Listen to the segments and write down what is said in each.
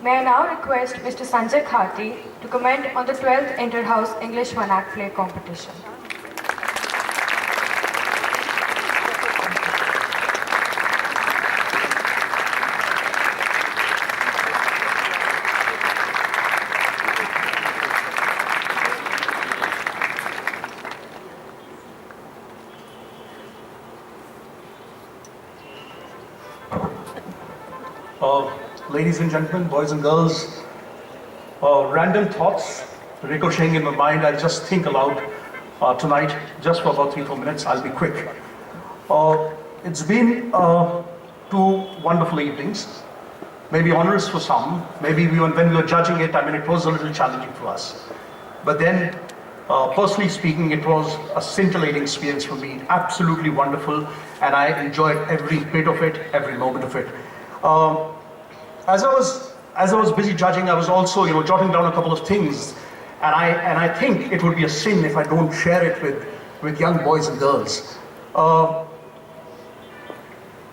May I now request Mr. Sanjay Khati to comment on the 12th Inter-House English One-Act Play competition. Ladies and gentlemen, boys and girls, random thoughts ricocheting in my mind. I'll just think aloud tonight, just for about 3-4 minutes. I'll be quick. It's been 2 wonderful evenings, maybe onerous for some. Maybe when we were judging it, it was a little challenging for us. But then, personally speaking, it was a scintillating experience for me, absolutely wonderful, and I enjoyed every bit of it, every moment of it. As I was busy judging, I was also, jotting down a couple of things, and I think it would be a sin if I don't share it with young boys and girls.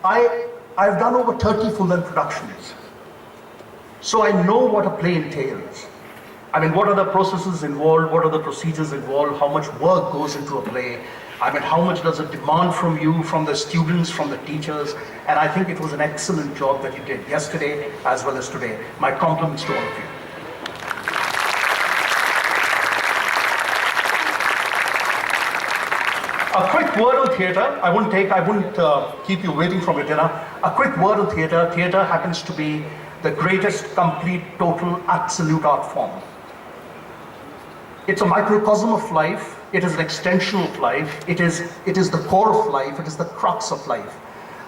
I've done over 30 full-length productions, so I know what a play entails. What are the processes involved? What are the procedures involved? How much work goes into a play? How much does it demand from you, from the students, from the teachers? And I think it was an excellent job that you did yesterday as well as today. My compliments to all of you. A quick word on theatre. I wouldn't keep you waiting from your dinner. A quick word on theatre. Theatre happens to be the greatest, complete, total, absolute art form. It's a microcosm of life. It is an extension of life. It is the core of life. It is the crux of life.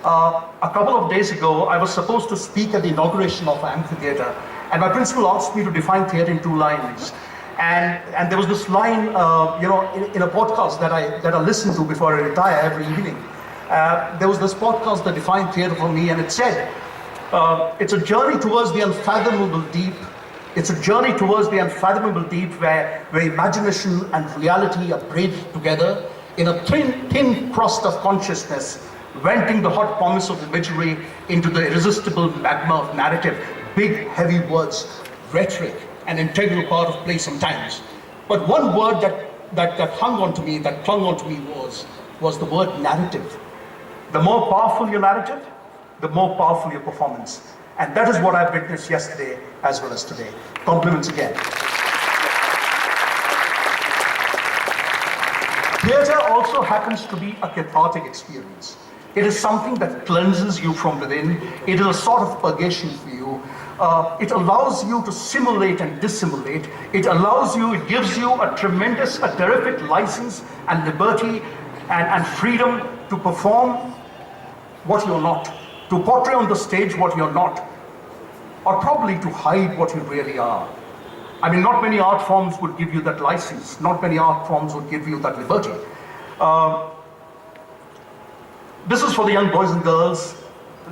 A couple of days ago, I was supposed to speak at the inauguration of an amphitheatre, and my principal asked me to define theatre in 2 lines. And there was this line, in a podcast that I listen to before I retire every evening. There was this podcast that defined theatre for me, and it said, it's a journey towards the unfathomable deep. It's a journey towards the unfathomable deep where imagination and reality are braided together in a thin crust of consciousness, venting the hot promise of imagery into the irresistible magma of narrative. Big, heavy words, rhetoric, an integral part of play sometimes. But one word that hung on to me, that clung on to me was the word narrative. The more powerful your narrative, the more powerful your performance. And that is what I've witnessed yesterday as well as today. Compliments again. Theatre also happens to be a cathartic experience. It is something that cleanses you from within. It is a sort of purgation for you. It allows you to simulate and dissimulate. It gives you a terrific license and liberty and freedom to perform what you're not, to portray on the stage what you're not, or probably to hide what you really are. Not many art forms would give you that license. Not many art forms would give you that liberty. This is for the young boys and girls.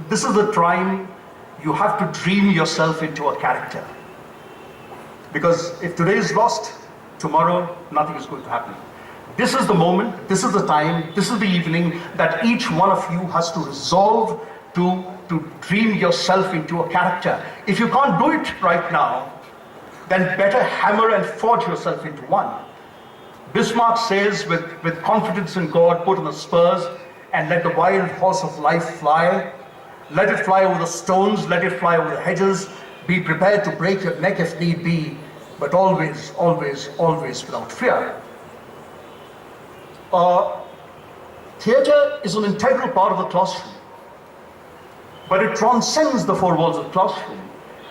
This is the time you have to dream yourself into a character. Because if today is lost, tomorrow nothing is going to happen. This is the moment, this is the time, this is the evening that each one of you has to resolve to dream yourself into a character. If you can't do it right now, then better hammer and forge yourself into one. Bismarck says, with confidence in God, put on the spurs and let the wild horse of life fly. Let it fly over the stones, let it fly over the hedges. Be prepared to break your neck if need be, but always, always, always without fear. Theatre is an integral part of the classroom, but it transcends the 4 walls of the classroom.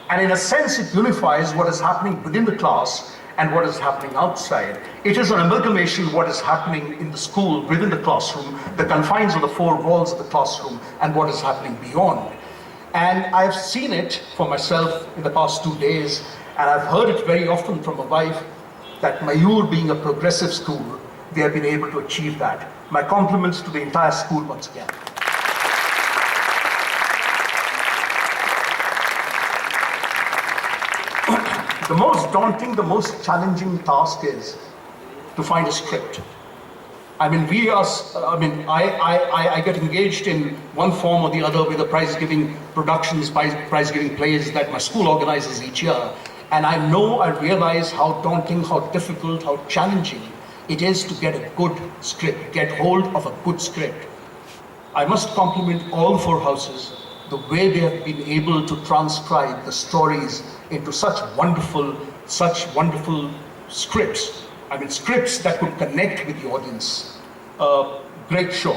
And in a sense, it unifies what is happening within the class and what is happening outside. It is an amalgamation of what is happening in the school, within the classroom, the confines of the 4 walls of the classroom, and what is happening beyond. And I've seen it for myself in the past 2 days, and I've heard it very often from my wife, that Mayoor being a progressive school, they have been able to achieve that. My compliments to the entire school once again. The most daunting, the most challenging task is to find a script. I mean, I get engaged in one form or the other with the prize-giving productions, prize-giving plays that my school organizes each year. And I realize how daunting, how difficult, how challenging it is to get a good script, get hold of a good script. I must compliment all four houses, the way they have been able to transcribe the stories into such wonderful scripts. I mean, scripts that could connect with the audience. Great show.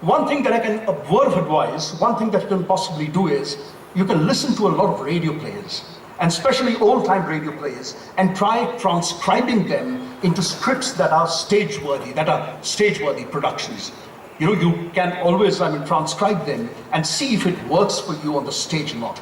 One thing that I can advise, one thing that you can possibly do is, you can listen to a lot of radio plays, and especially old-time radio plays, and try transcribing them into scripts that are stage-worthy productions. You know, you can always, transcribe them and see if it works for you on the stage or not.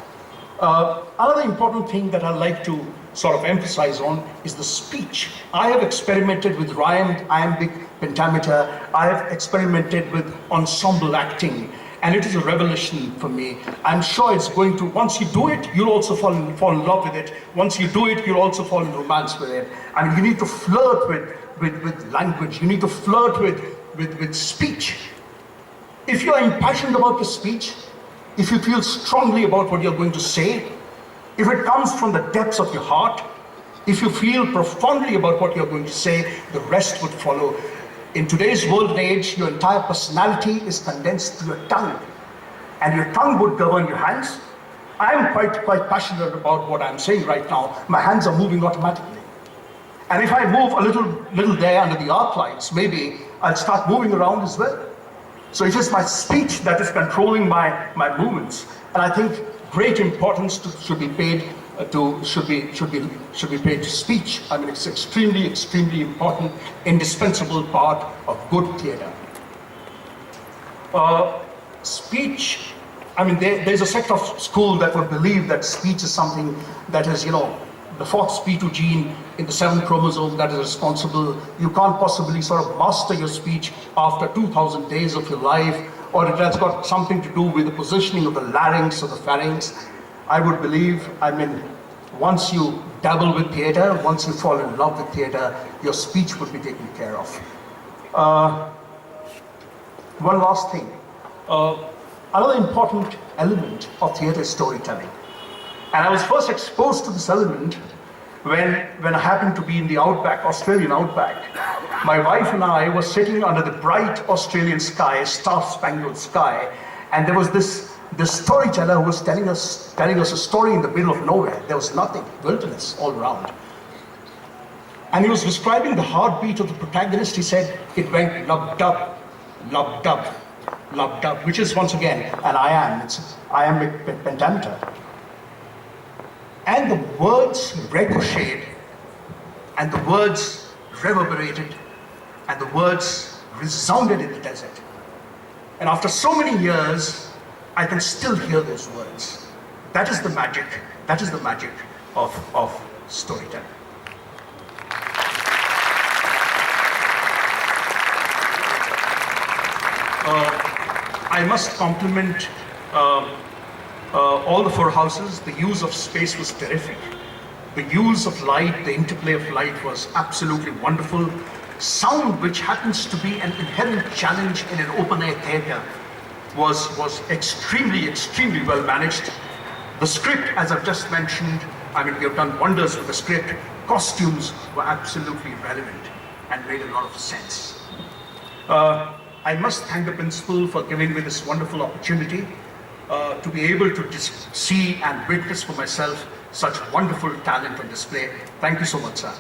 Another important thing that I like to sort of emphasize on is the speech. I have experimented with rhymed, iambic pentameter. I have experimented with ensemble acting, and it is a revelation for me. I'm sure it's going to, once you do it, you'll also fall in love with it. Once you do it, you'll also fall in romance with it. I mean, you need to flirt with language. You need to flirt with speech. If you're impassioned about your speech, if you feel strongly about what you're going to say, if it comes from the depths of your heart, if you feel profoundly about what you're going to say, the rest would follow. In today's world and age, your entire personality is condensed to your tongue, and your tongue would govern your hands. I'm quite passionate about what I'm saying right now. My hands are moving automatically. And if I move a little there under the arc lights, maybe I'll start moving around as well. So it is my speech that is controlling my movements. And I think great importance should be paid to speech. I mean, it's extremely important, indispensable part of good theatre. Speech, I mean, there's a sect of school that would believe that speech is something that is, you know, the fourth sp2 gene in the 7th chromosome that is responsible. You can't possibly sort of master your speech after 2,000 days of your life, or it has got something to do with the positioning of the larynx or the pharynx. I would believe, I mean, once you dabble with theatre, once you fall in love with theatre, your speech would be taken care of. One last thing. Another important element of theatre is storytelling. And I was first exposed to this element when I happened to be in the outback, Australian outback. My wife and I were sitting under the bright Australian sky, star-spangled sky, and there was this storyteller who was telling us a story in the middle of nowhere. There was nothing, wilderness all around. And he was describing the heartbeat of the protagonist. He said it went lub-dub, lub-dub, lub-dub, which is once again an iamb. It's iambic pentameter. And the words ricocheted, and the words reverberated, and the words resounded in the desert. And after so many years, I can still hear those words. That is the magic of storytelling. I must compliment all the four houses. The use of space was terrific. The use of light, the interplay of light was absolutely wonderful. Sound, which happens to be an inherent challenge in an open-air theatre, was extremely well managed. The script, as I've just mentioned, I mean, we have done wonders with the script. Costumes were absolutely relevant and made a lot of sense. I must thank the principal for giving me this wonderful opportunity to be able to just see and witness for myself such wonderful talent on display. Thank you so much, sir.